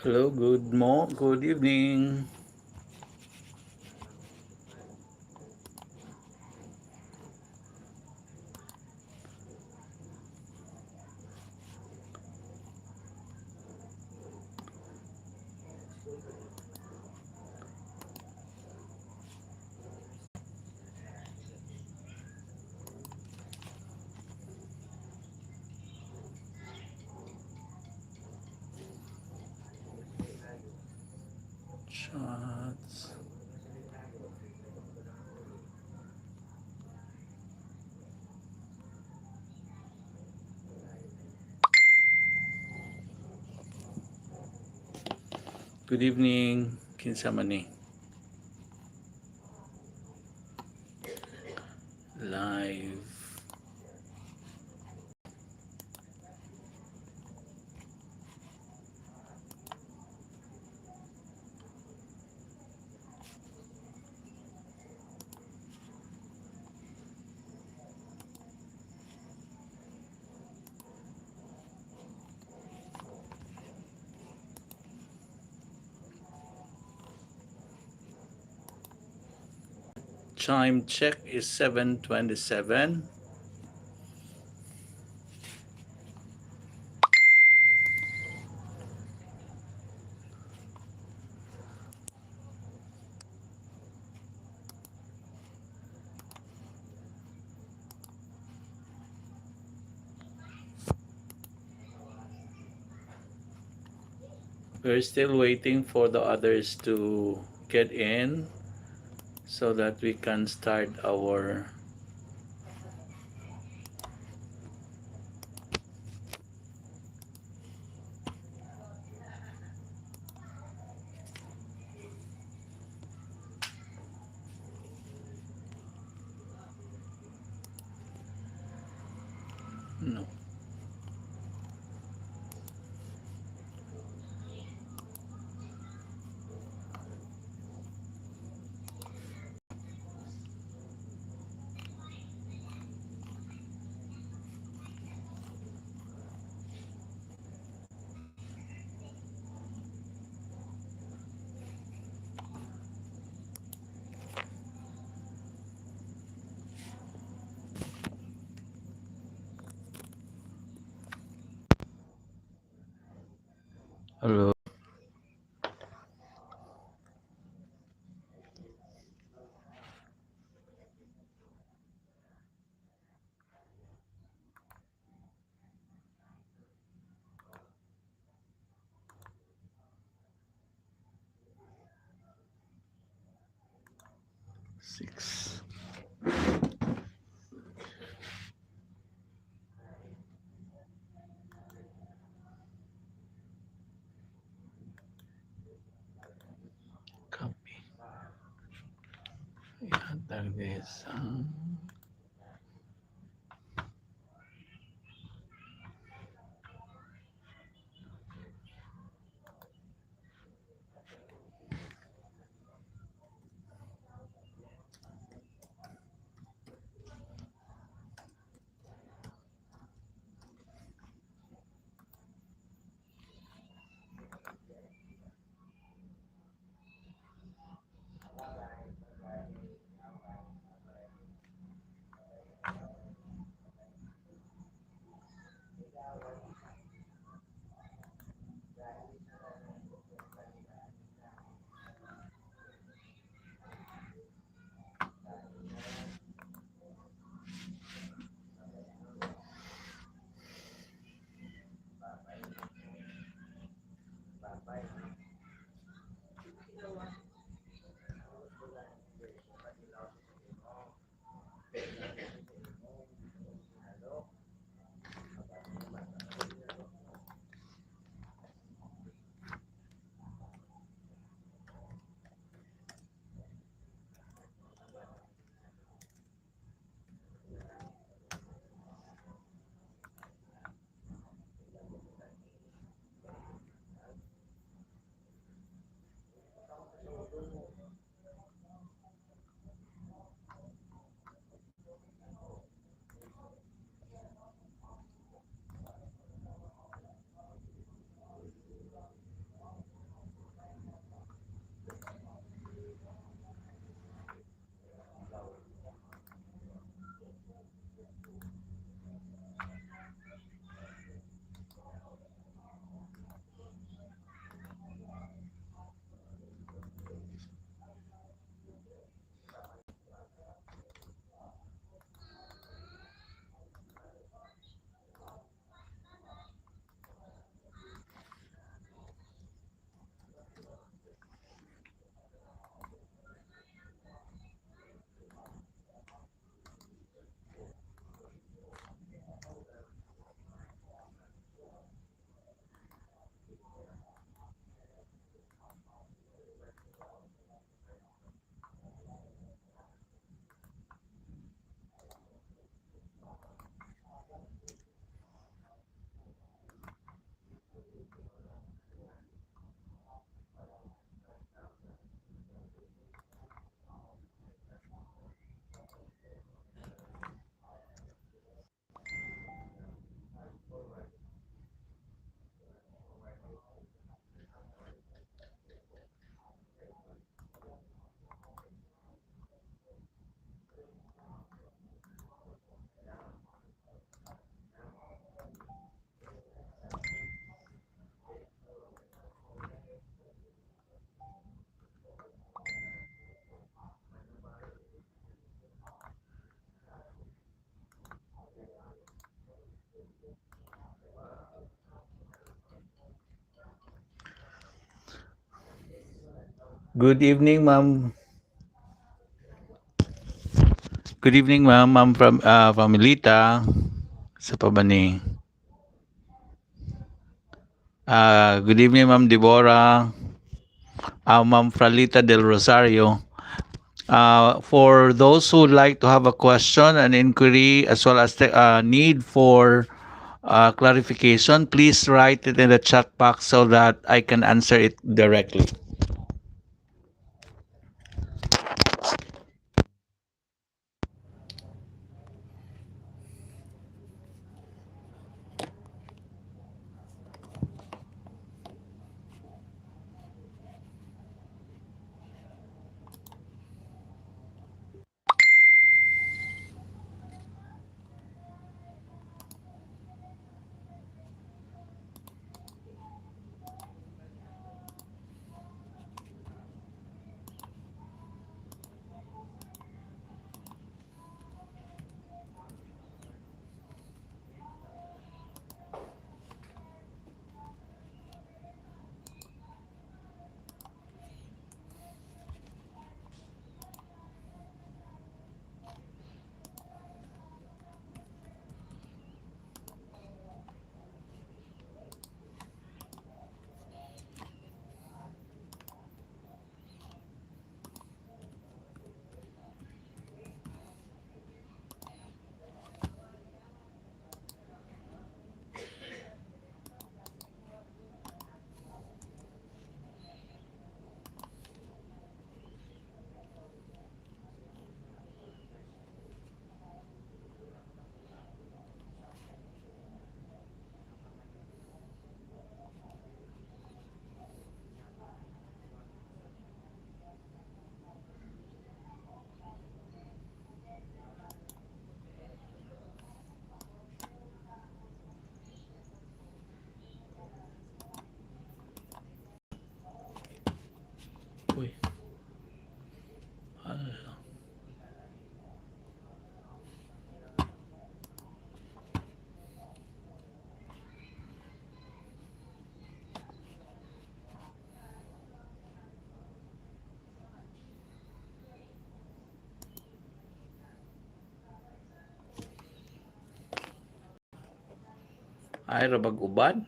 Hello, good evening. Chats. Good evening, kinsa man ni? Live. Time check is 7:27. We're still waiting for the others to get in so that we can start our no. Hello. Six. Copy. Ihatag this. Good evening, ma'am. Good evening, ma'am. Ma'am from Milita. Sa pa ba ni? Good evening, ma'am Deborah. Ma'am Fralita del Rosario. For those who like to have a question, an inquiry, as well as the need for clarification, please write it in the chat box so that I can answer it directly. Uy. Ay, rabag uban.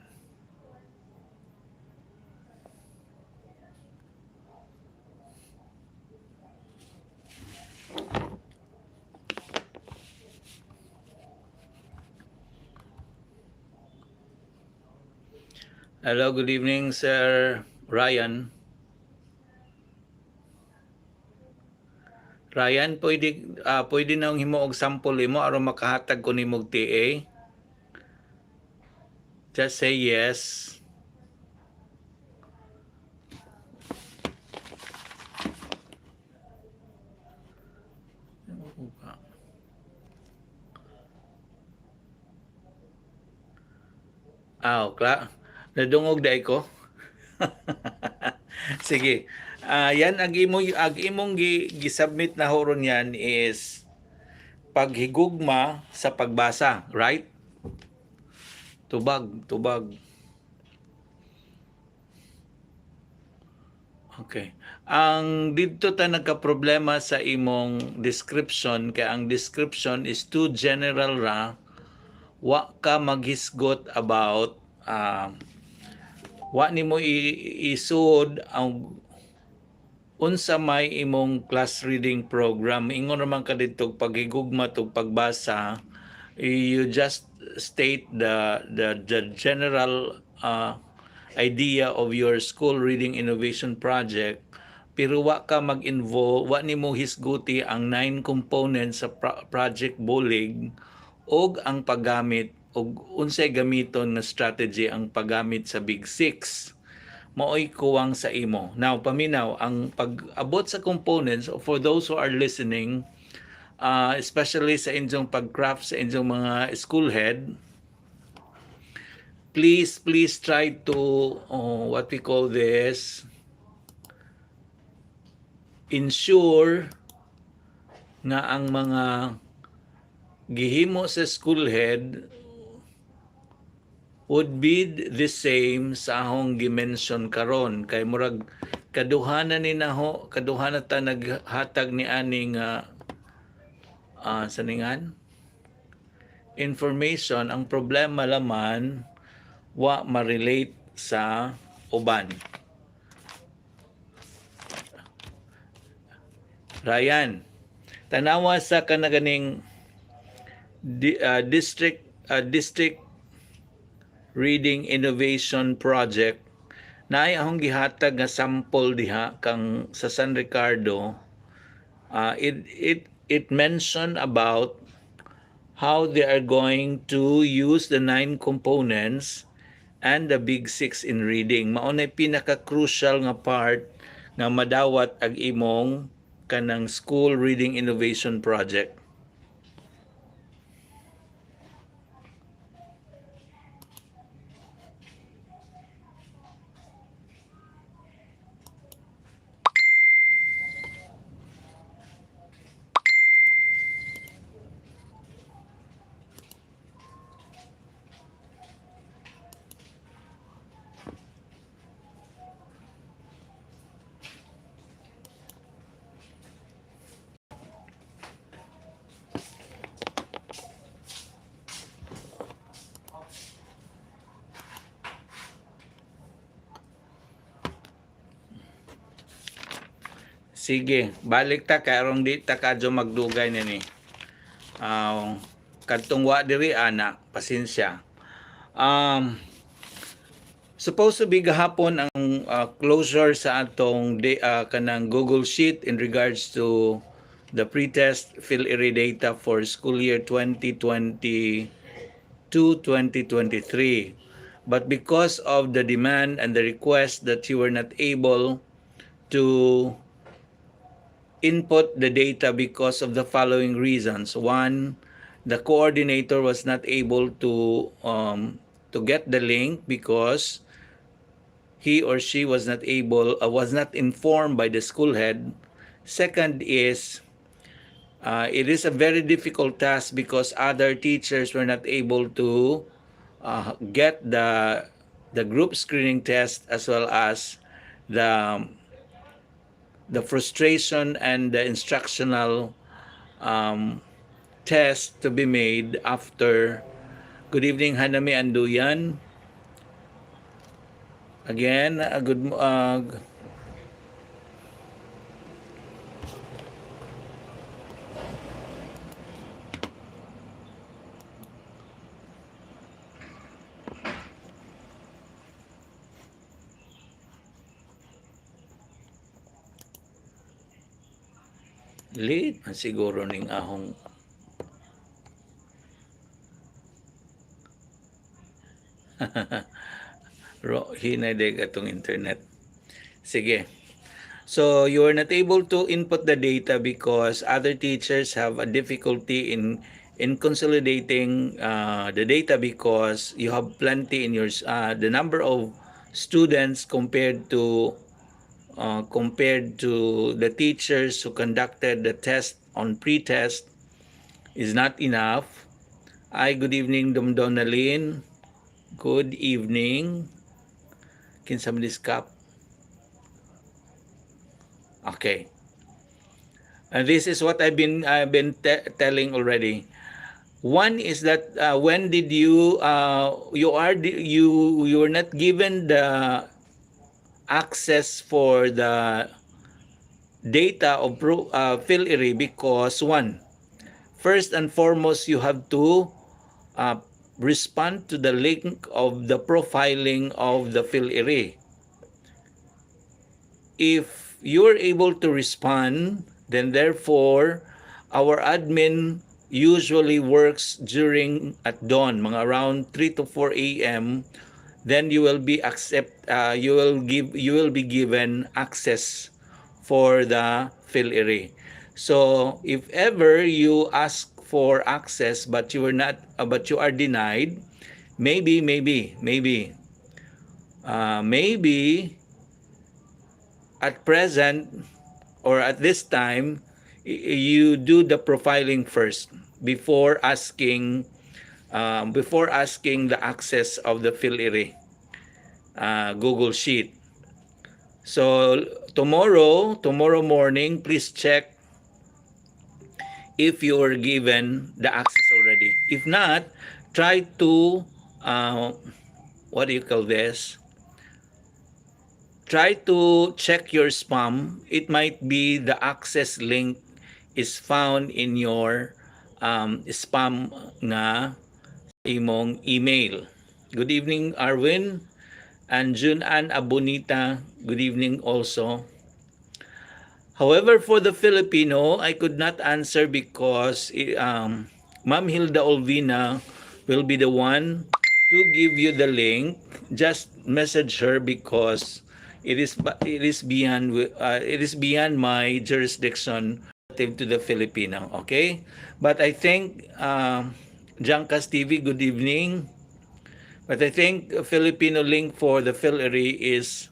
Hello, good evening, Sir Ryan. Ryan, pwede na himo og sample imo aron makahatag ko nimog TA. Just say yes. Nadungog day ko. Sige. Yan ang imong gi-submit na horon yan is paghigugma sa pagbasa, right? Tubag. Okay. Ang didto ta nagka-problema sa imong description kay ang description is too general ra. Wa ka maghisgot about wa nimo isud ang unsa may imong class reading program. Ingon naman ka dito paghigugma tug pagbasa, you just state the general idea of your school reading innovation project, pero wa ka mag-involve, wa nimo hisguti ang 9 components sa project bulig og ang paggamit og unsay gamiton nga strategy ang paggamit sa Big 6. Maoy kuwang sa imo. Now, paminaw, ang pag-abot sa components, for those who are listening, especially sa inyong pag-craft sa inyong mga school head, please try to, what we call this, ensure nga ang mga gihimo sa school head would be the same sa akong gimension karon kay murag kaduhana ni naho kaduhana ta naghatag ni aning saningan information. Ang problema laman wa ma-relate sa uban. Ryan, tanawa sa kanaganing district reading innovation project na ay akong gihatag nga sample diha kang sa San Ricardo. It mentioned about how they are going to use the 9 components and the big 6 in reading. Maunay pinaka-crucial nga part nga madawat ag imong kanang school reading innovation project. Sige, balik ta karong di ta kadyo magdugay nini. Kadtong wa diri ana, pasensya. Supposed to be gahapon ang closure sa atong kanang Google Sheet in regards to the pretest Phil-IRI data for school year 2022-2023. But because of the demand and the request that you were not able to input the data because of the following reasons. One, the coordinator was not able to get the link because he or she was not informed by the school head. Second is it is a very difficult task because other teachers were not able to get the group screening test as well as the frustration and the instructional test to be made after. Good evening, Hanami Anduyan. Again, good late siguro ning ahong hinay atong internet. Sige. So you are not able to input the data because other teachers have a difficulty in consolidating the data because you have plenty in your the number of students compared to the teachers who conducted the test on pre-test is not enough. Good evening, Donalyn. Good evening. Kinsa man diskap? Okay. And this is what I've been telling already. One is that when did you you were not given the access for the data of Phil-IRI because one, first and foremost, you have to respond to the link of the profiling of the Phil-IRI. If you're able to respond, then therefore, our admin usually works at dawn, mga around 3 to 4 a.m. Then you will be you will be given access for the Phil-IRI. So if ever you ask for access but you are denied, maybe at present or at this time you do the profiling first before asking before asking the access of the Phil-IRI Google Sheet. So tomorrow morning, please check if you were given the access already. If not, try to what do you call this? Try to check your spam. It might be the access link is found in your spam nga imong email. Good evening, Arwin. And Jun-An Abonita, good evening also. However, for the Filipino, I could not answer because Ma'am Hilda Olvina will be the one to give you the link. Just message her because it is beyond my jurisdiction relative to the Filipino. Okay, but I think Jankas TV, good evening. But I think a Filipino link for the Phil-IRI is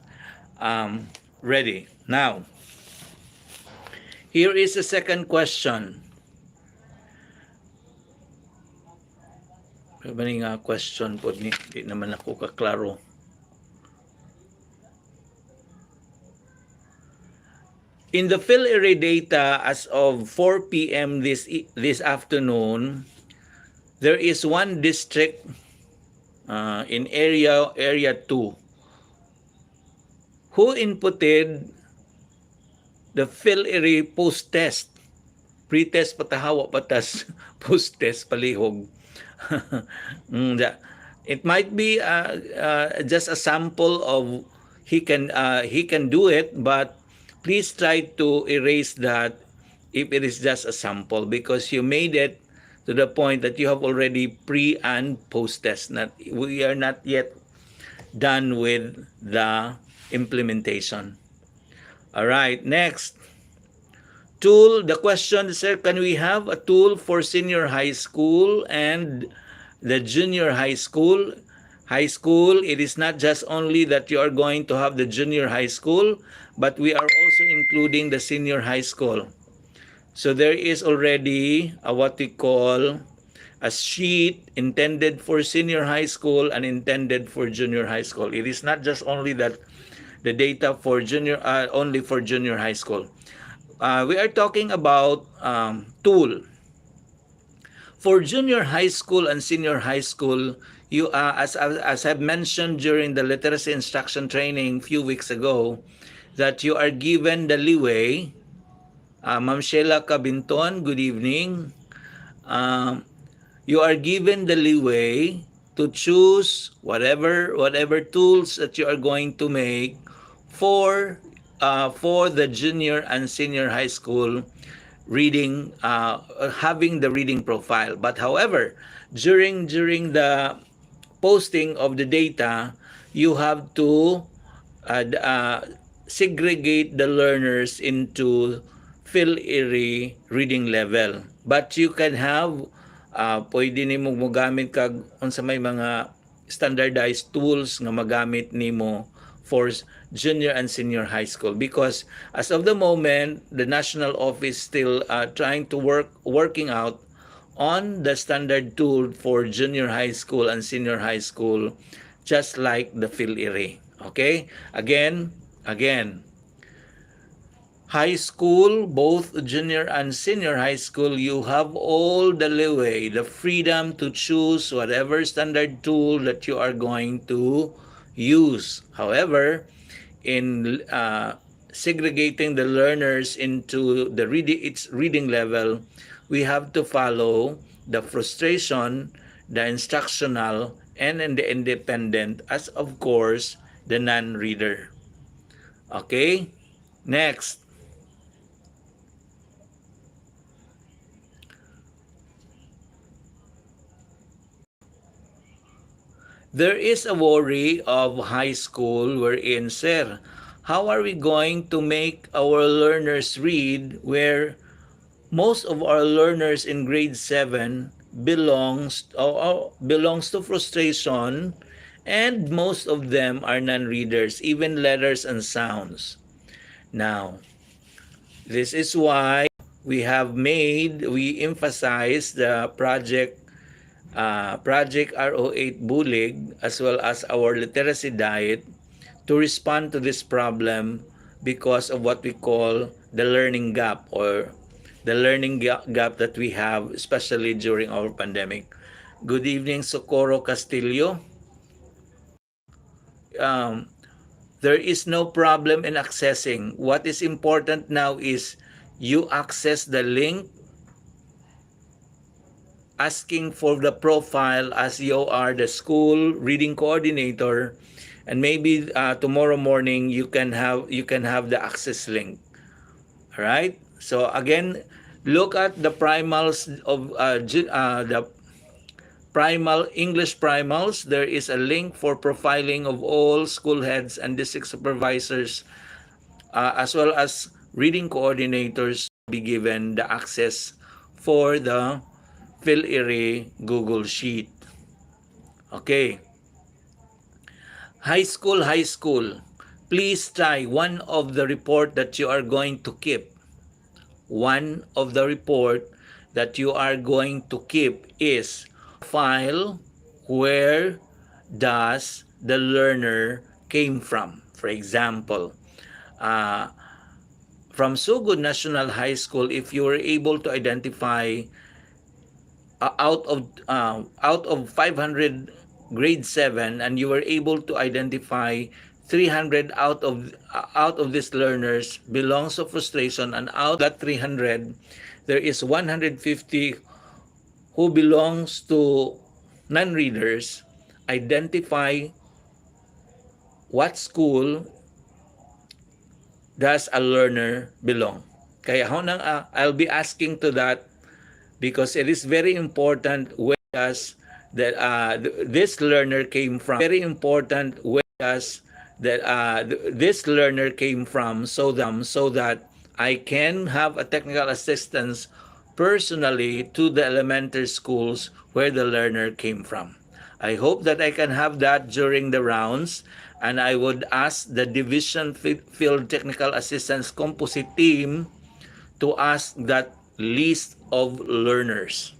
ready now. Here is the second question. May nga question po ni, di naman ako kaklaro. In the Phil-IRI data as of 4 p.m. this afternoon, there is one district in area 2 who inputted the Phil-IRI post-test. Pre-test patahawa patas post-test palihog. It might be just a sample of he can do it, but please try to erase that if it is just a sample, because you made it to the point that you have already pre and post-test. We are not yet done with the implementation. All right, next. Tool, the question, sir, can we have a tool for senior high school and the junior high school? High school, it is not just only that you are going to have the junior high school, but we are also including the senior high school. So there is already what we call a sheet intended for senior high school and intended for junior high school. It is not just only that the data for only for junior high school. We are talking about tool. For junior high school and senior high school, you as I've mentioned during the literacy instruction training a few weeks ago, that you are given the leeway. Ma'am Sheila Cabinton, good evening. You are given the leeway to choose whatever tools that you are going to make for the junior and senior high school reading, having the reading profile. But however, during the posting of the data, you have to segregate the learners into Phil-IRI reading level. But you can have pwede nimo mogamit kag unsa may mga standardized tools nga magamit nimo for junior and senior high school, because as of the moment the national office still trying to working out on the standard tool for junior high school and senior high school, just like the Phil-IRI. Okay, again, high school, both junior and senior high school, you have all the leeway, the freedom to choose whatever standard tool that you are going to use. However, in segregating the learners into its reading level, we have to follow the frustration, the instructional, and the independent, as of course the non-reader. Okay, next. There is a worry of high school wherein, sir, how are we going to make our learners read where most of our learners in grade 7 belongs to frustration, and most of them are non-readers, even letters and sounds. Now, this is why we emphasize the project Project RO8 Bulig, as well as our literacy diet, to respond to this problem because of what we call the learning gap, or the learning gap that we have, especially during our pandemic. Good evening, Socorro Castillo. Um, there is no problem in accessing. What is important now is you access the link, asking for the profile as you are the school reading coordinator, and maybe tomorrow morning you can have the access link. All right, so again, look at the primals of the primal English primals. There is a link for profiling of all school heads and district supervisors, as well as reading coordinators, be given the access for the Phil-IRI Google Sheet. Okay. High school. Please try one of the report that you are going to keep. One of the report that you are going to keep is file, where does the learner came from. For example, from Sugod National High School, if you were able to identify out of 500 grade 7, and you were able to identify 300 out of these learners belongs to frustration, and out of that 300 there is 150 who belongs to non-readers. Identify what school does a learner belong. Kaya I'll be asking to that, because it is very important where does that this learner came from. Very important where does that this learner came from, so that I can have a technical assistance personally to the elementary schools where the learner came from. I hope that I can have that during the rounds, and I would ask the Division Field Technical Assistance Composite team to ask that list of learners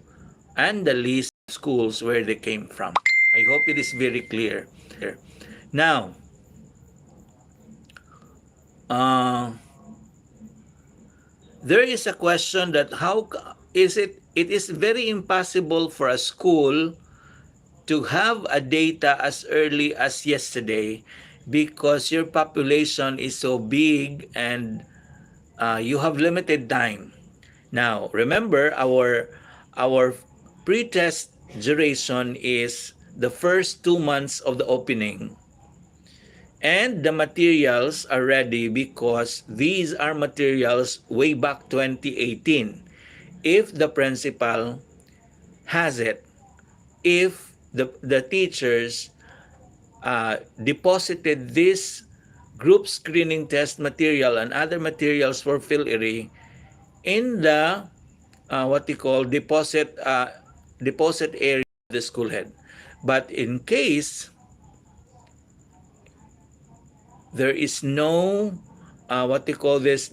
and the list of schools where they came from. I hope it is very clear. Now, there is a question that how is it is very impossible for a school to have a data as early as yesterday, because your population is so big and you have limited time. Now, remember, our pre-test duration is the first 2 months of the opening. And the materials are ready because these are materials way back 2018. If the principal has it, if the teachers deposited this group screening test material and other materials for Phil-IRI in the what they call deposit area of the school head. But in case there is no what they call this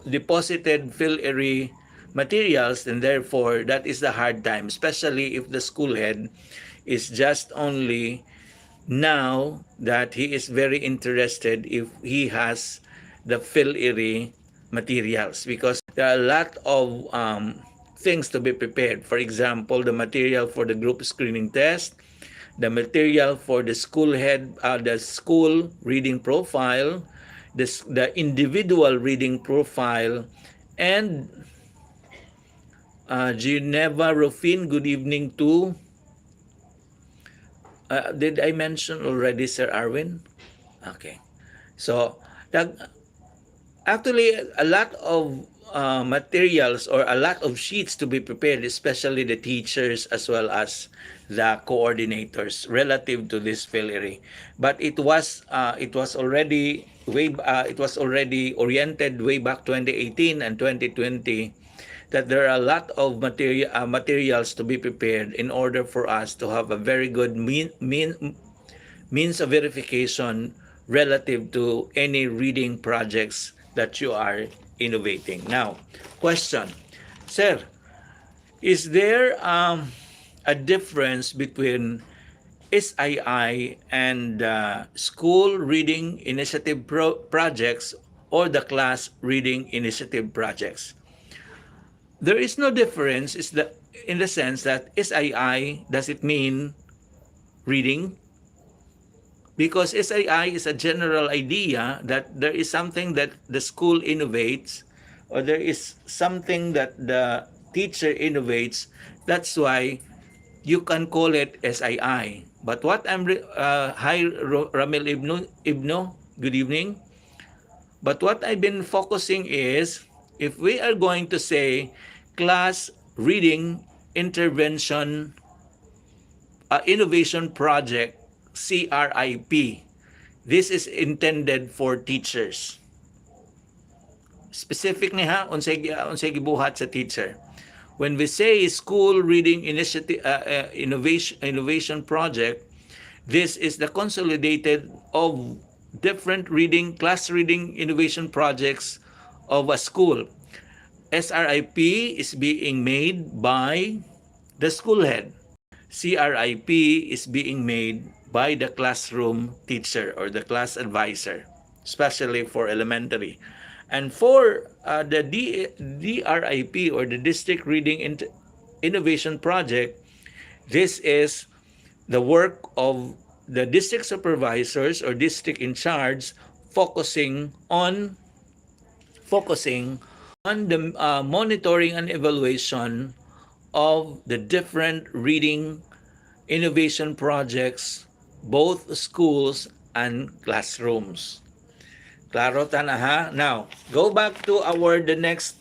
deposited Phil-IRI materials, and therefore that is the hard time, especially if the school head is just only now that he is very interested if he has the Phil-IRI materials, because there are a lot of things to be prepared. For example, the material for the group screening test, the material for the school head, the school reading profile, the individual reading profile, and Geneva Rufin, good evening to. Did I mention already, Sir Arwin? Okay. So, actually, a lot of materials or a lot of sheets to be prepared, especially the teachers as well as the coordinators relative to this Phil-IRI. But it was already oriented way back 2018 and 2020, that there are a lot of materials to be prepared in order for us to have a very good means of verification relative to any reading projects that you are innovating. Now, question. Sir, is there a difference between SII and school reading initiative projects or the class reading initiative projects. There is no difference in the sense that SII, does it mean reading? Because SII is a general idea that there is something that the school innovates, or there is something that the teacher innovates. That's why you can call it SII. But what hi Ramil Ibno, good evening. But what I've been focusing is, if we are going to say class reading intervention innovation project, CRIP, this is intended for teachers. Specific ni ha, unsay gibuhat sa teacher. When we say school reading initiative innovation project, this is the consolidated of different class reading innovation projects of a school. SRIP is being made by the school head. CRIP is being made by the classroom teacher or the class advisor, especially for elementary. And for the DRIP or the District Reading Innovation Project, this is the work of the district supervisors or district in charge focusing on the monitoring and evaluation of the different reading innovation projects, both schools and classrooms. Klaro tana ha? Now, go back to the next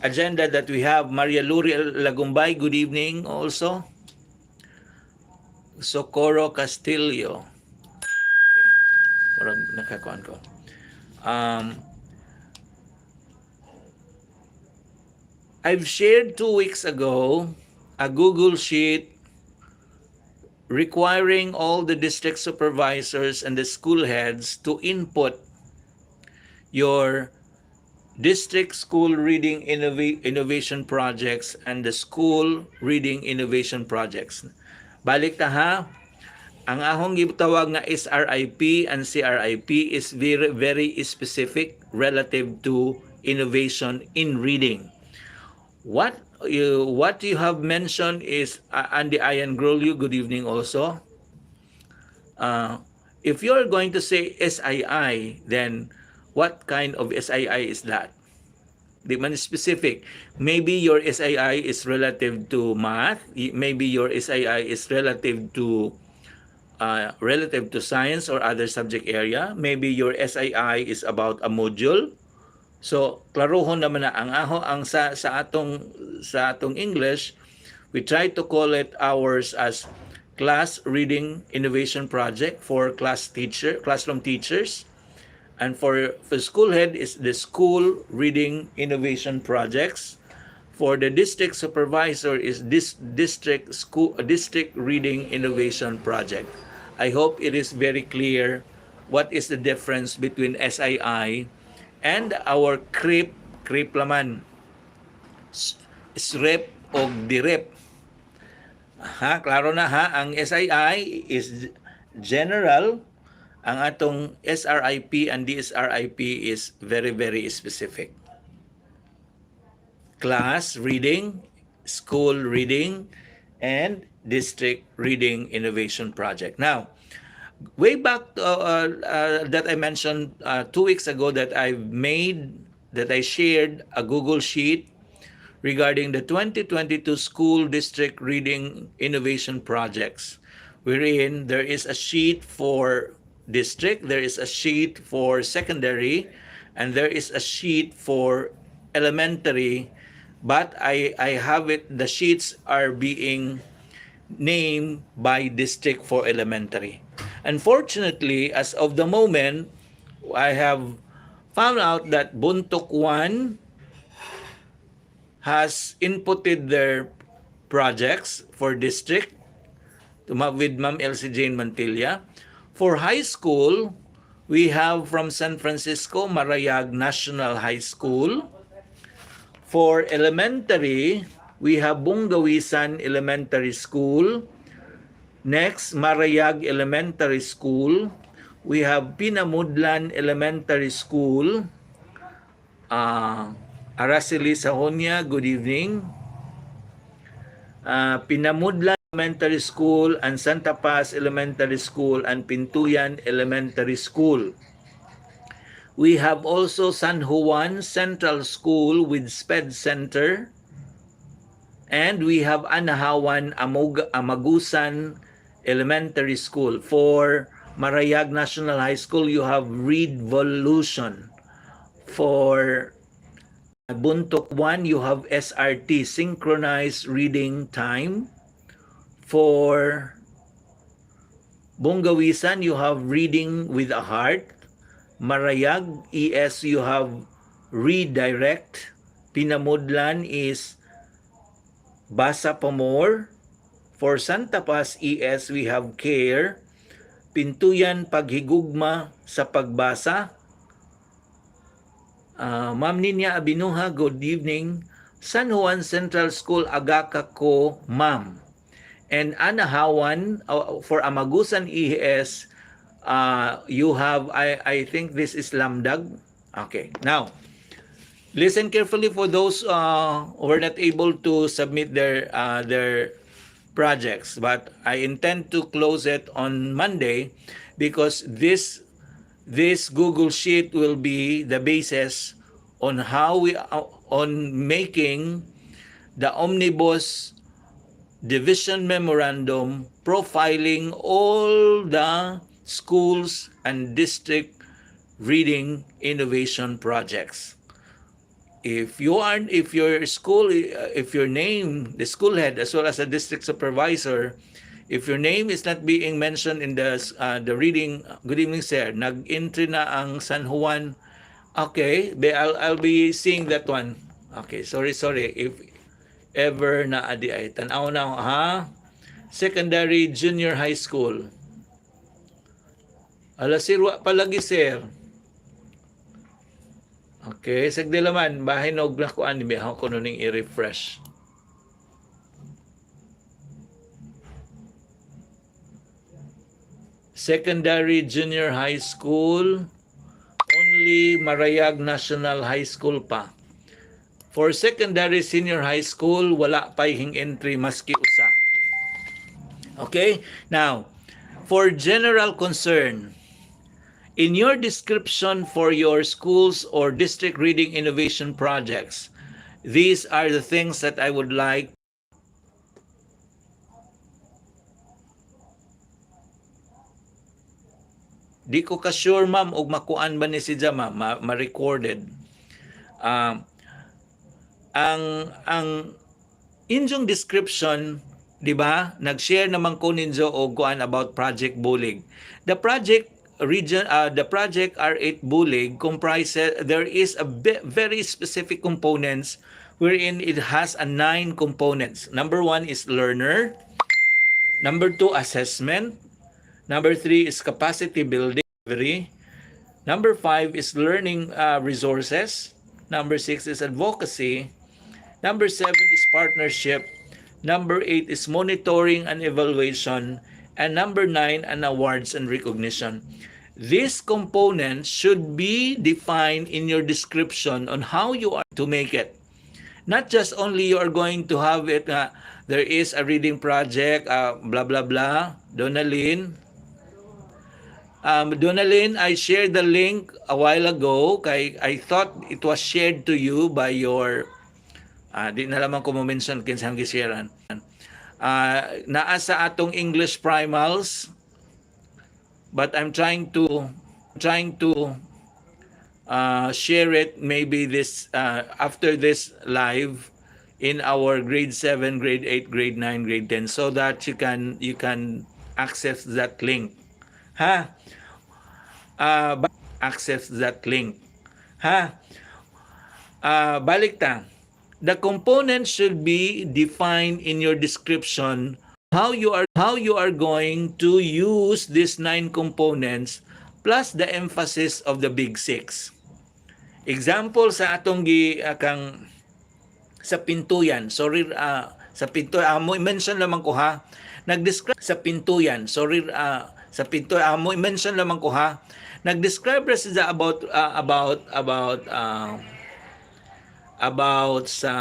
agenda that we have. Maria Luri Lagumbay, good evening also. Socorro Castillo. Okay. Parang nakakuan ko. I've shared 2 weeks ago a Google Sheet requiring all the district supervisors and the school heads to input your district school reading innovation projects and the school reading innovation projects. Balik ta ha, ang ahong gitawag nga SRIP and CRIP is very, very specific relative to innovation in reading. What you have mentioned is, Andy Ayan Grolyu, good evening also. If you're going to say SII, then what kind of SII is that? Di man specific. Maybe your SII is relative to math. Maybe your SII is relative to science or other subject area. Maybe your SII is about a module. So, klarohon naman na ang sa atong English, we try to call it ours as class reading innovation project for classroom teachers. And for school head is the school reading innovation projects. For the district supervisor is this district reading innovation project. I hope it is very clear what is the difference between SII and our Crip laman, Srip o Dsrip. Ha, klaro na ha, ang SII is general, ang atong SRIP and DSRIP is very, very specific. Class reading, school reading, and district reading innovation project. Now, way back that I mentioned 2 weeks ago that I shared a Google Sheet regarding the 2022 school district reading innovation projects, wherein there is a sheet for district, there is a sheet for secondary, and there is a sheet for elementary, but I have it, the sheets are being named by district for elementary. Unfortunately, as of the moment, I have found out that Buntok 1 has inputted their projects for district with Ma'am Elsie Jane Mantilla. For high school, we have from San Francisco, Marayag National High School. For elementary, We have Bungawisan Elementary School. Next, Marayag Elementary School. We have Pinamudlan Elementary School. Araceli Sahonia, good evening. Pinamudlan Elementary School and Santa Paz Elementary School and Pintuyan Elementary School. We have also San Juan Central School with SPED Center. And we have Anahawan Amagusan Elementary School. For Marayag National High School, you have Readvolution. For Buntok 1, you have SRT, Synchronized Reading Time. For Bungawisan, you have Reading with a Heart. Marayag ES, you have Redirect. Pinamudlan is Basa Pa More. For Santa Paz ES, we have Care. Pintuyan Paghigugma sa Pagbasa. Ma'am Ninya Abinuha, good evening. San Juan Central School, Agaka ko, ma'am. And Anahawan, for Amagusan ES, you have, I think this is Lamdag. Okay, now, listen carefully for those who were not able to submit their projects. But I intend to close it on Monday because this Google Sheet will be the basis on how we on making the omnibus division memorandum profiling all the schools and district reading innovation projects. If your school, if your name, the school head as well as the district supervisor, if your name is not being mentioned in the reading, good evening sir, nag-entry na ang San Juan. Okay, I'll be seeing that one. Okay, sorry if ever na adi ay tanaw na ha. Secondary, junior high school. Alasirwa palagi sir. Okay, sagdi laman bahay nog na ko ani biha ko ning i-refresh. Secondary, junior high school, only Marayag National High School pa. For secondary, senior high school, wala pa hing entry maski usa. Okay? Now, for general concern, in your description for your schools or district reading innovation projects, these are the things that I would like. Di ko ka sure ma'am og makuan ba ni si Jama ma-recorded. Ang inyong description, di ba? Nag-share naman ko ninyo og kuan about Project Bulig. The project R8 Bulig comprises, there is a very specific components wherein it has 9 components. Number 1 is learner. Number 2, assessment. Number 3 is capacity building. Number 5 is learning resources. Number 6 is advocacy. Number 7 is partnership. Number 8 is monitoring and evaluation. And number 9, an awards and recognition. These components should be defined in your description on how you are to make it. Not just only you are going to have it, there is a reading project, blah, blah, blah. Donalyn, I shared the link a while ago. I thought it was shared to you by your, di na lamang ko mo-mention kinsang gisharean. Naa sa atong English primals, but I'm trying to share it maybe this after this live in our grade 7, grade 8, grade 9, grade 10 so that you can access that link. Ha? Access that link. Ha? Balik ta. The components should be defined in your description how you are going to use these 9 components plus the emphasis of the big 6. Example sa atong sa pintuyan. Sorry, sa pinto mo mention lamang ko ha. Nag-describe sa pintuyan. Sorry, sa pinto mo mention lamang ko ha. Nag-describe ra siya about sa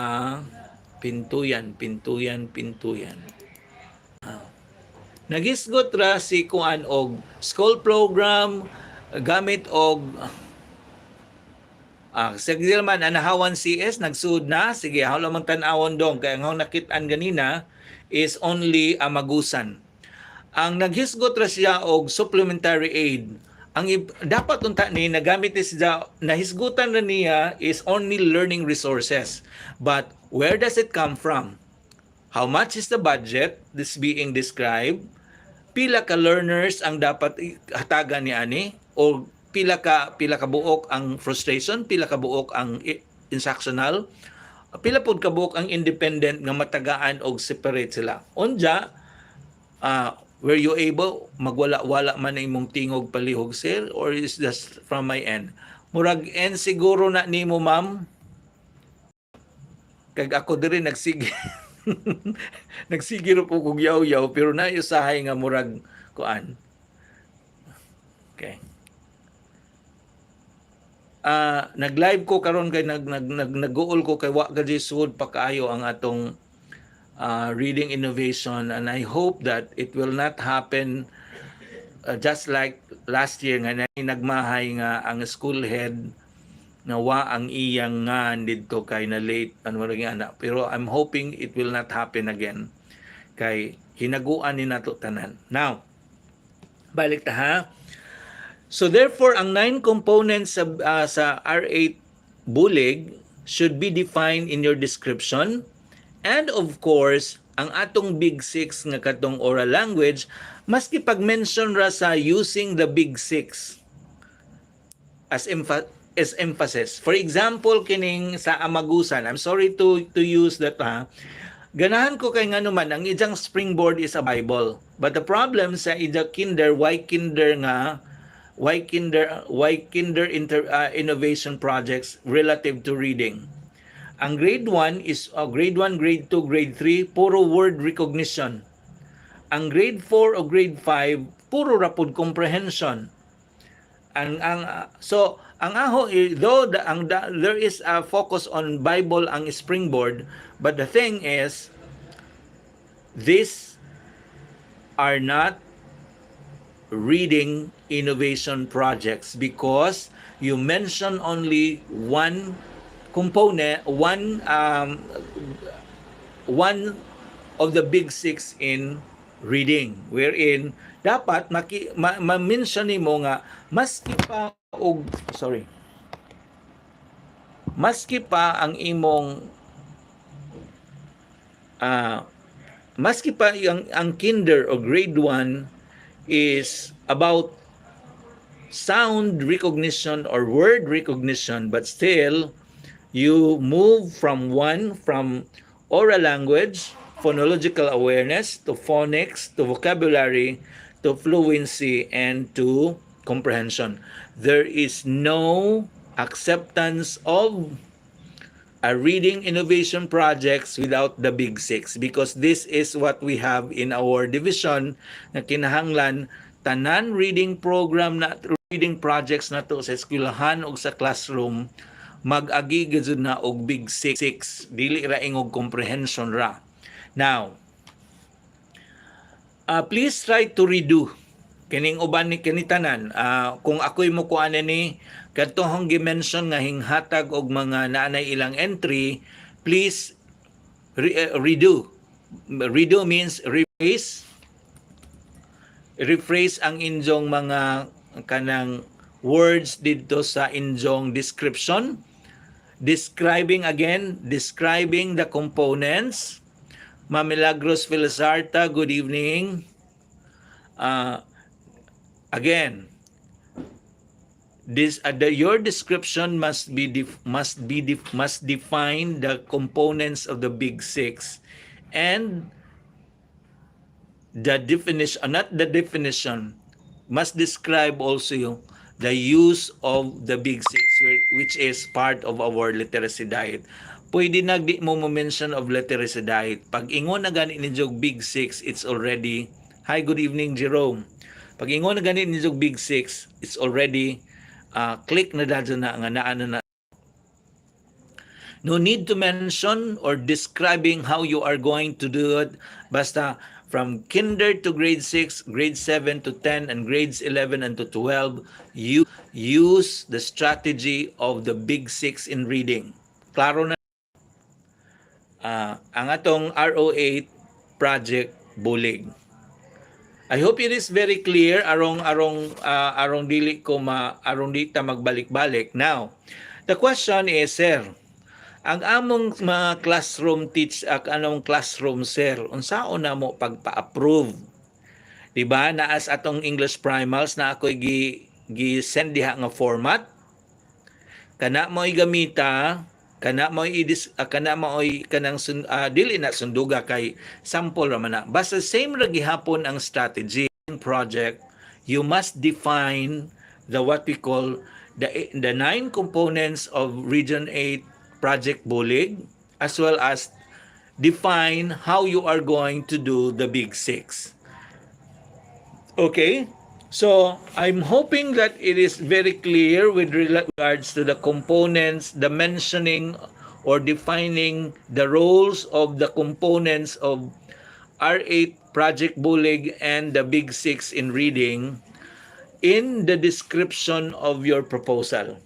pintuyan. Nagisgot ra si kuan og school program gamit og sige man anahawan CS nagsud na sige haw lamang tan-awon dong kay ang nakit-an ganina is only amagusan. Ang naghisgot ra siya og supplementary aid. Ang dapat unta ni nagamit ni siya nahisgutan ra niya is only learning resources. But where does it come from? How much is the budget this being described? Pila ka learners ang dapat hatagan ni ani o pila ka buok ang frustration, pila ka buok ang instructional, pila pud ka buok ang independent nga matagaan og separate sila. Unja were you able magwala-wala man na imong tingog palihog sir or is just from my end? Murag end siguro na nimo ma'am. Kag ako diri nagsige nagsige ro po kog yaw-yaw pero naiusahay nga murag kuan. Okay. Nag-live ko karon kay nag-goal ko kay wa gadi sud pa kaayo ang atong reading innovation and I hope that it will not happen just like last year nga nagmahay nga ang school head nawa ang iyang nga didto kay na late ano nga ana pero I'm hoping it will not happen again kay hinaguan ni nato tanan. Now balik ta ha. So therefore ang 9 components sa R8 bulig should be defined in your description. And of course, ang atong big 6 nga katong oral language, maski pag-mention ra sa using the big 6 as emphasis. For example, kining sa Amagusan, I'm sorry to use that ha. Ganahan ko kay ngano man ang ijang springboard is a Bible. But the problem sa ija kinder, why kinder innovation projects relative to reading. Ang grade 1 is grade 1, grade 2, grade 3 puro word recognition. Ang grade 4 o grade 5 puro rapid comprehension. So ang aho though there is a focus on Bible ang springboard, but the thing is these are not reading innovation projects because you mention only one component, one of the big 6 in reading, wherein dapat ma-mention nimo nga maski pa ang imong maski pa ang kinder o grade 1 is about sound recognition or word recognition, but still you move from oral language, phonological awareness, to phonics, to vocabulary, to fluency, and to comprehension. There is no acceptance of a reading innovation projects without the big 6 because this is what we have in our division na kinahanglan tanan reading program na reading projects na to sa eskwelahan o sa classroom mag-agi gud na og big 6 dili ra ingog comprehension ra. Now please try to redo kining uban ni kinitanan. Kung ako'y mo kuan ni kadtong gi-mention nga hinghatag og mga naanay ilang entry, please redo. Redo means rephrase ang inyong mga kanang words dito sa inyong description. Describing the components. Mamilagros Filizarta, good evening. Again, your description must define the components of the big 6 and the definition must describe also the use of the big 6 which is part of our literacy diet. pwede na di mo mention of literacy diet. Pag ingon na gani ni jog Big Six, it's already, hi, good evening, Jerome. Pag ingon na gani ni jog Big Six, it's already click na dadyo na nga naano na. No need to mention or describing how you are going to do it. Basta from kinder to grade 6, grade 7 to 10, and grades 11 and to 12, use the strategy of the Big Six in reading. Klaro na ang atong RO8 project bulig. I hope it is very clear arong dili ko arong dita magbalik-balik. Now, the question is, sir, ang among mga anong classroom, sir, unsaon na mo pagpa-approve? Diba, naas atong English primals na ako gi-send diha nga format, kana mo gamita, kana mo kanang dili na sunduga kay sample ra man na. Basta same ra gihapon ang strategy project. You must define what we call the 9 components of Region 8 Project Bulig, as well as define how you are going to do the Big Six. Okay? So, I'm hoping that it is very clear with regards to the components, the mentioning or defining the roles of the components of R8 Project Bulig and the Big Six in reading in the description of your proposal.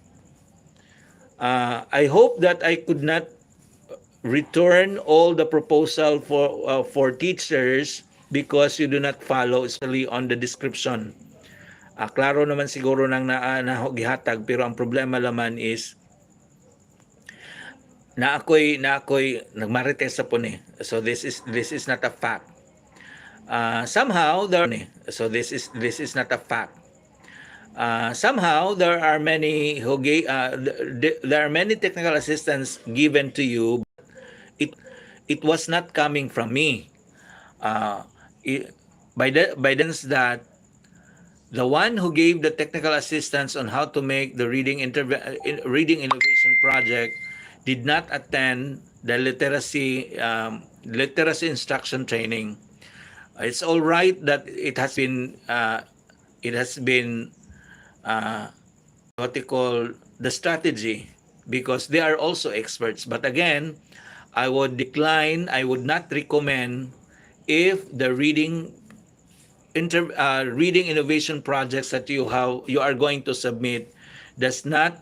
I hope that I could not return all the proposal for teachers because you do not follow, especially on the description. Klaro naman siguro nang gihatag, pero ang problema laman is na ako'y nagmarites sa puni. So this is not a fact. Somehow there not a fact. Somehow there are many there are many technical assistance given to you. It was not coming from me. By that the one who gave the technical assistance on how to make the reading innovation project did not attend the literacy instruction training. It's all right that it has been what they call the strategy, because they are also experts. But again, I would not recommend if the reading innovation projects that you are going to submit does not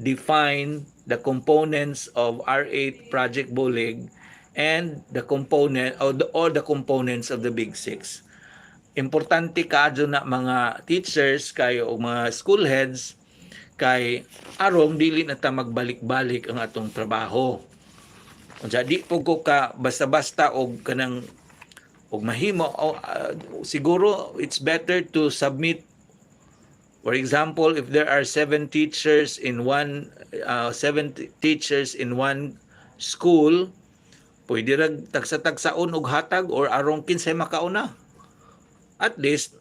define the components of R8 Project Bulig and the components of the Big Six. Importante kaadyo na mga teachers kay o mga school heads kay arong dili na ta magbalik-balik ang atong trabaho. Unsa di po ko ka basta-basta og kanang mahimo, siguro it's better to submit, for example, if there are 7 teachers in one school, pwede ra tagsa-tagsaon og hatag or arong kinsay makauna. At least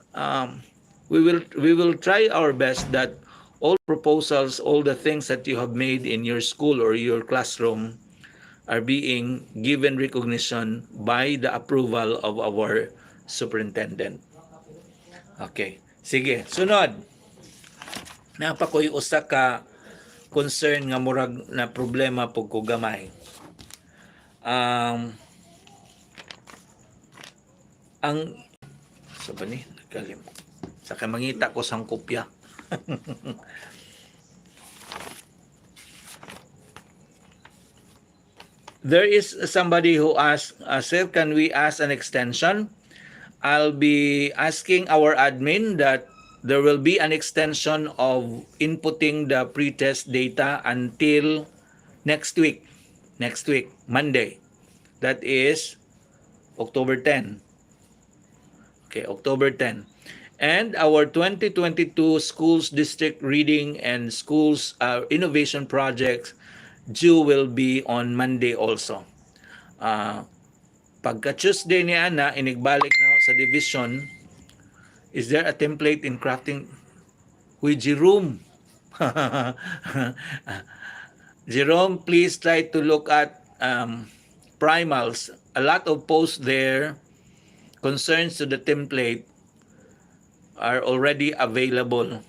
we will try our best that all proposals, all the things that you have made in your school or your classroom are being given recognition by the approval of our superintendent. Okay. Sige, sunod. Napakoy usa ka concern nga murag na problema pug ko gamay. Ang ba ni nagkalim. Saka mangita ko sang kopya. There is somebody who asked, sir, can we ask an extension? I'll be asking our admin that there will be an extension of inputting the pre-test data until next week, Monday. That is October 10. Okay, October 10. And our 2022 schools district reading and schools innovation projects due will be on Monday also. Pagka Tuesday ni Ana, inigbalik na ako sa division. Is there a template in crafting? With Jerome. Jerome, please try to look at primals, a lot of posts there concerns to the template are already available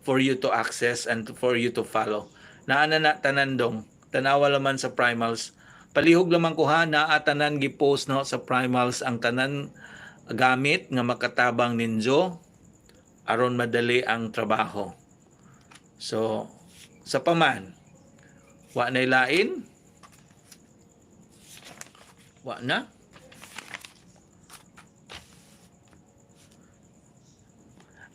for you to access and for you to follow. Naana na tanandong, tanawa laman sa primals. Palihog lamang ko ha, naa tanan gi-post no sa primals ang tanan gamit nga makatabang ninyo aron madali ang trabaho. So, sa paman, wa na lain? Wa na?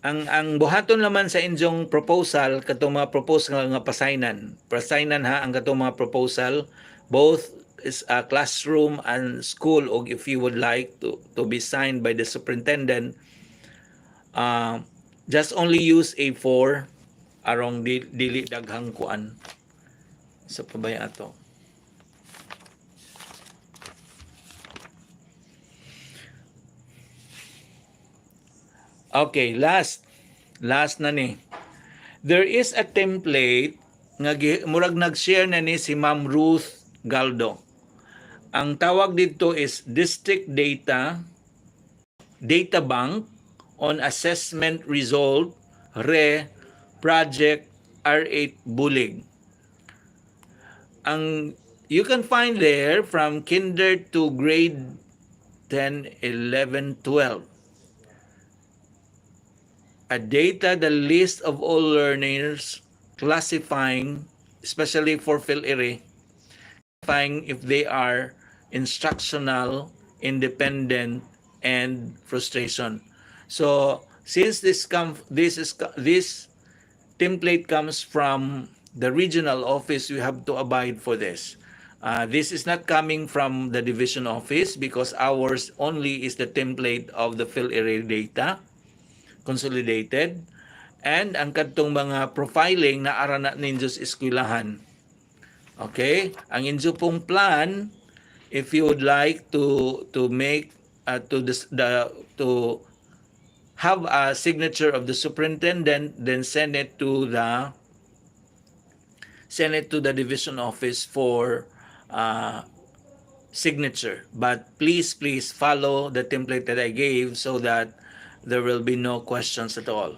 Ang buhaton naman sa inyong proposal katong mga proposal nga pasaynan ha ang katong mga proposal both is a classroom and school, or if you would like to be signed by the superintendent, just only use A4 arong dili daghang kuan sa pabay ato. Okay, last na ni. There is a template nga murag nag-share na ni si Ma'am Ruth Galdo. Ang tawag dito is District Data Bank on Assessment Result Project R8 Bulig. You can find there from kinder to grade 10, 11, 12. A data, the list of all learners, classifying, especially for Phil-IRI, classifying if they are instructional, independent, and frustration. So, since this template comes from the regional office, we have to abide for this. This is not coming from the division office because ours only is the template of the Phil-IRI data consolidated, and ang kadtong mga profiling na ara na ninyo sa eskwelahan. Okay, ang inyo pong plan, if you would like to make to have a signature of the superintendent, then send it to the division office for signature. But please follow the template that I gave so that there will be no questions at all.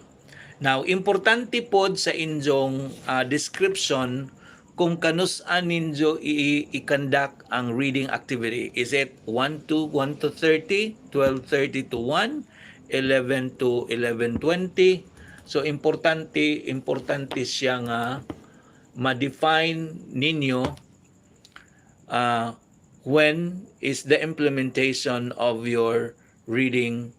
Now, importante pod sa inyong description kung kanus-an ninyo i-conduct ang reading activity. Is it 1 to 30, 12:30 to 1, 11 to 11:20? So, importante siya nga ma-define ninyo when is the implementation of your reading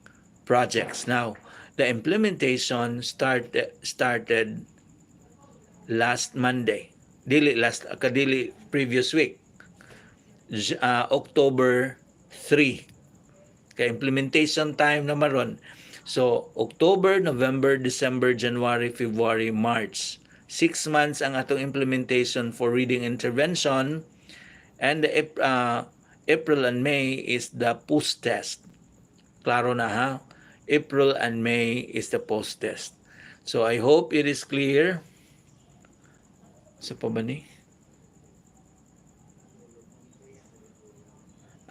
projects. Now, the implementation started last Monday. Dili previous week. October 3. Kaya implementation time na maron. So, October, November, December, January, February, March. 6 months ang atong implementation for reading intervention, and the April and May is the post-test. Klaro na ha? April and May is the post-test. So, I hope it is clear. Sa pa ba ni?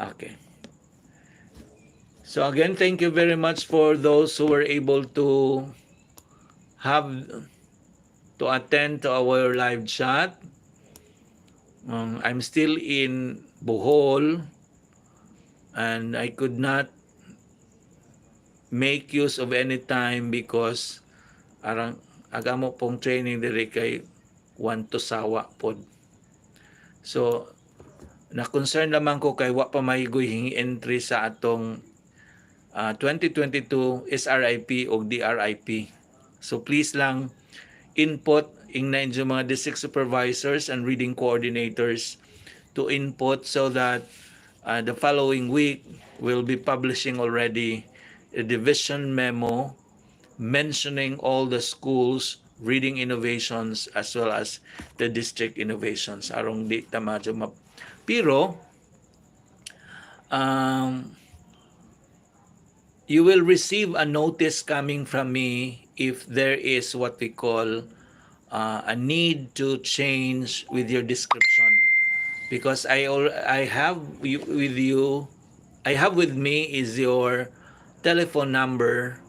Okay. So, again, thank you very much for those who were able to attend to our live chat. I'm still in Bohol, and I could not make use of any time because agamo pong training diri kay want to sawa pod. So, na-concern naman ko kay wa pa mahigoy hingi entry sa atong 2022 SRIP o DRIP. So, please lang input na yung mga district supervisors and reading coordinators to input so that the following week we'll be publishing already a division memo mentioning all the schools reading innovations as well as the district innovations arong di ta madyo pero you will receive a notice coming from me if there is what we call a need to change with your description. because I have with you, I have with me is your telephone number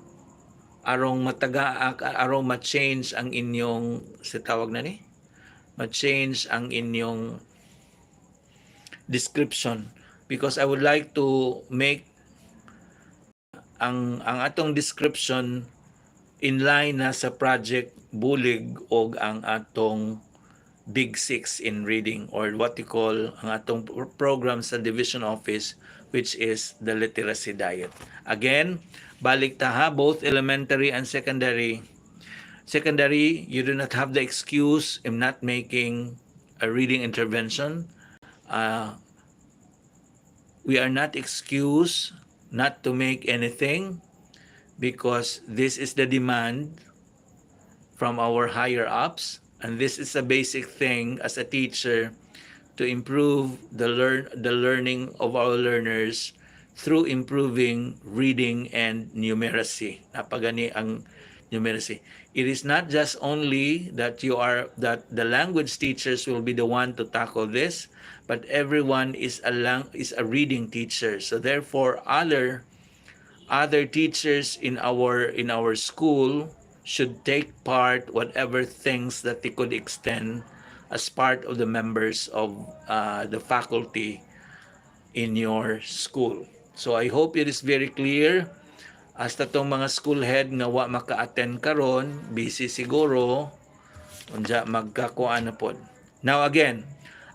arong arong ma-change ang inyong sa tawag na ni, ma-change ang inyong description, because I would like to make ang atong description in line na sa project bulig og ang atong Big Six in reading, or what you call ang atong program sa division office, which is the literacy diet. Again, balik ta ha, both elementary and secondary. Secondary, you do not have the excuse in not making a reading intervention. We are not excused not to make anything because this is the demand from our higher ups, and this is a basic thing as a teacher to improve the learning of our learners through improving reading and numeracy. Napagani ang numeracy. It is not just only that that the language teachers will be the one to tackle this, but everyone is a reading teacher. So therefore other teachers in our school should take part whatever things that they could extend as part of the members of the faculty in your school. So I hope it is very clear. Hasta tong mga school head nga wa maka-attend karon, busy siguro, unja magkakuan na pod. Now again,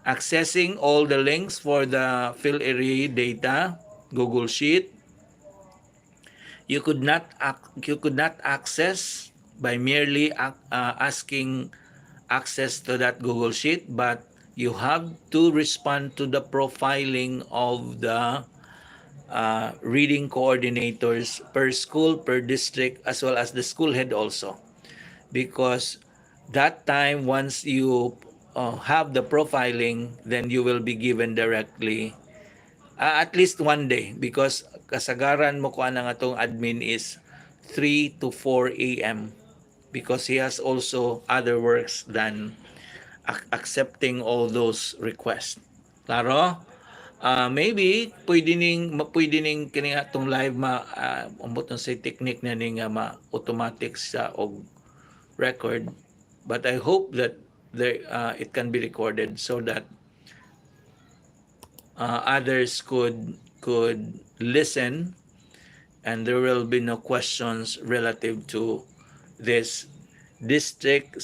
accessing all the links for the Phil-IRI data, Google Sheet, you could not access by merely asking access to that Google Sheet, but you have to respond to the profiling of the reading coordinators per school, per district, as well as the school head also, because that time once you have the profiling, then you will be given directly at least one day, because kasagaran mo ko ang atong admin is 3 to 4 a.m. because he has also other works than accepting all those requests. Klaro? Maybe pwede ning kini atong live ambot sa technique na ning ma-automatic sa og record, but I hope that it can be recorded so that others could listen and there will be no questions relative to this district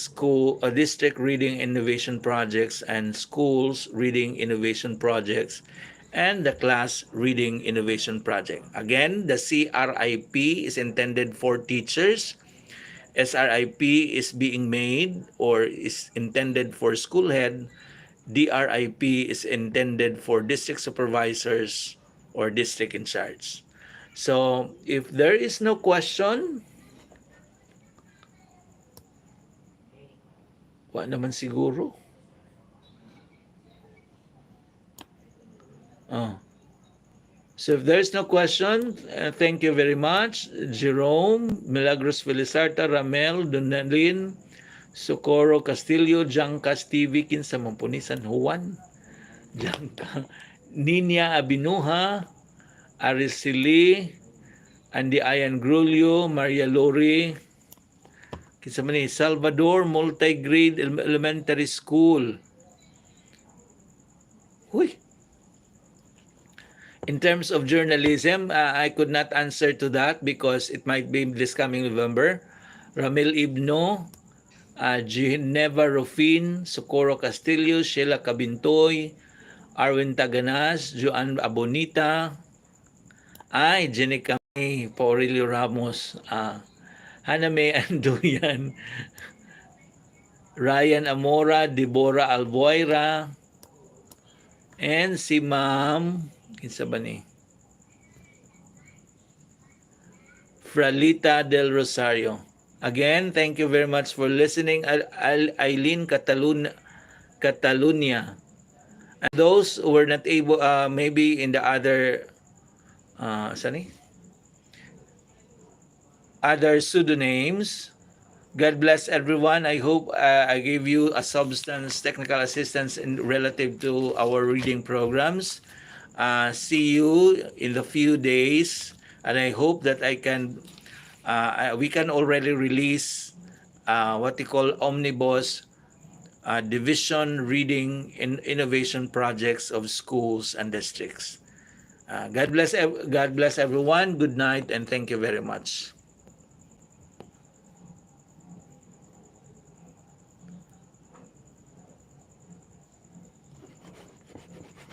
reading innovation projects and schools reading innovation projects and the class reading innovation project. Again, the CRIP is intended for teachers. SRIP is being made or is intended for school head. DRIP is intended for district supervisors or district in charge. So, if there is no question, wa naman siguro. So if there's no question, thank you very much. Jerome, Milagros Felisarta, Ramel, Donalyn, Socorro Castillo, Jangkas TV, kinsa man po ni San Juan, Jangka, Ninya Abinuha, Araceli, Andy Ayan Grulio, Maria Lori, kinsa man ni Salvador Multigrade Elementary School. Huy. In terms of journalism, I could not answer to that because it might be this coming November. Ramil Ibno, Gineva Rufin, Socorro Castillo, Sheila Cabintoy, Arwin Taganas, Joan Abonita, Jenny Camay, Paulilio Ramos, Haname Anduyan, Ryan Amora, Deborah Alboira, and si Ma'am, kinsa ba ni? Fralita del Rosario. Again, thank you very much for listening. Eileen Catalunya. And those who were not able, maybe in the other, other pseudonyms, God bless everyone. I hope I gave you a substance technical assistance in relative to our reading programs. See you in the few days, and I hope that we can already release what we call omnibus division reading in innovation projects of schools and districts. God bless everyone. Good night, and thank you very much.